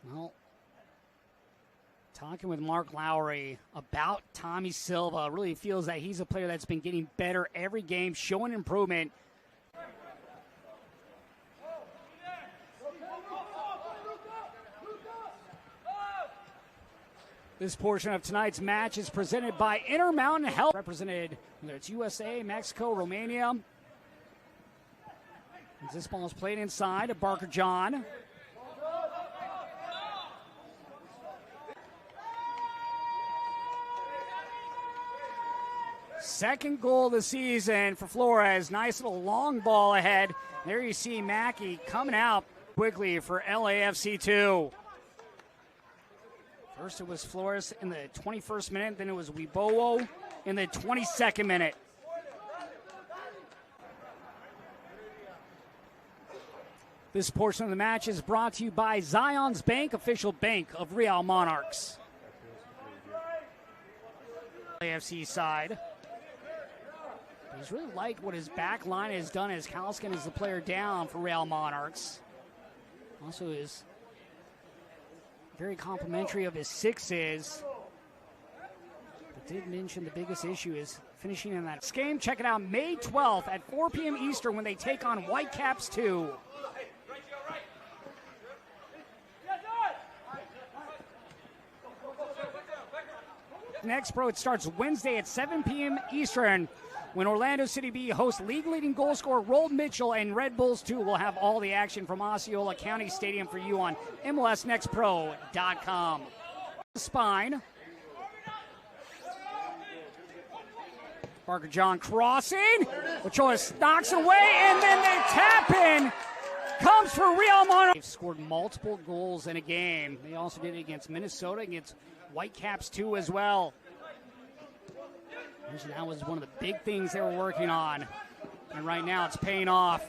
Well, talking with Mark Lowry about Tommy Silva, really feels that he's a player that's been getting better every game, showing improvement. This portion of tonight's match is presented by Intermountain Health, represented whether it's USA, Mexico, Romania. As this ball is played inside of Barker John. Second goal of the season for Flores. Nice little long ball ahead. There you see Mackey coming out quickly for LAFC2. First it was Flores in the 21st minute, then it was Wibowo in the 22nd minute. This portion of the match is brought to you by Zion's Bank, official bank of Real Monarchs. AFC side. He's really liked what his back line has done as Kalskin is the player down for Real Monarchs. Also is very complimentary of his sixes. But did mention the biggest issue is finishing in that game. Check it out May 12th at 4 p.m. Eastern when they take on Whitecaps 2. Next, it starts Wednesday at 7 p.m. Eastern when Orlando City B hosts league-leading goal scorer Rold Mitchell, and Red Bulls 2 will have all the action from Osceola County Stadium for you on MLSNextPro.com. Spine. Barker John crossing. Ochoa knocks away, and then the tap-in comes for Real Monarchs. They've scored multiple goals in a game. They also did it against Minnesota, against Whitecaps 2 as well. That was one of the big things they were working on, and right now it's paying off.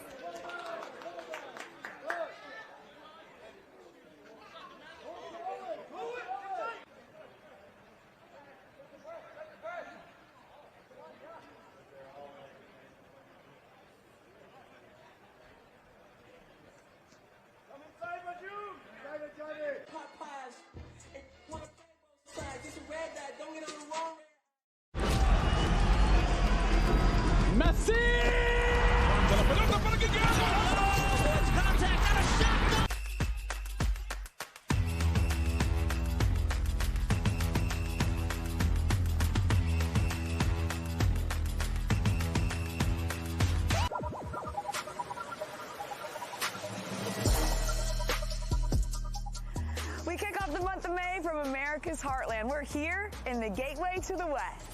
We kick off the month of May from America's heartland. We're here in the gateway to the West.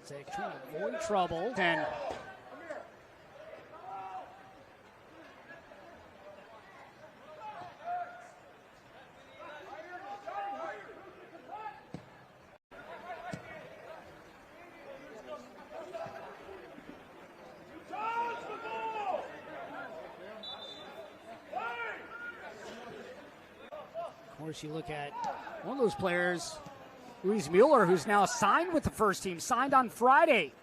That's trying to avoid trouble. And of course, you look at one of those players, Luis Mueller, who's now signed with the first team, signed on Friday.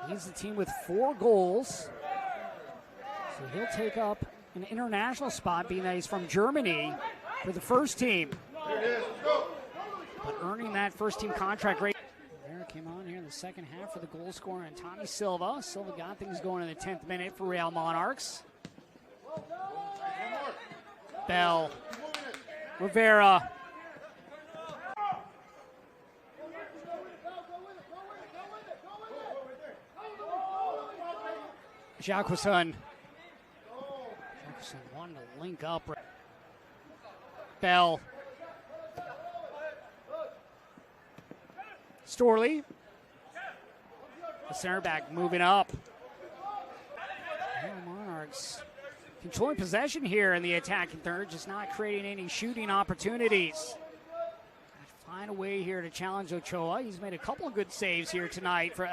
He's the team with 4 goals. So he'll take up an international spot, being that he's from Germany, for the first team. But earning that first team contract rate. There came on here in the second half for the goal scorer and Tommy Silva. Silva got things going in the 10th minute for Real Monarchs. Bell. Rivera. Jacqueson wanted to link up. Bell. Storley. The center back moving up. Monarchs controlling possession here in the attacking third, just not creating any shooting opportunities. Find a way here to challenge Ochoa. He's made a couple of good saves here tonight for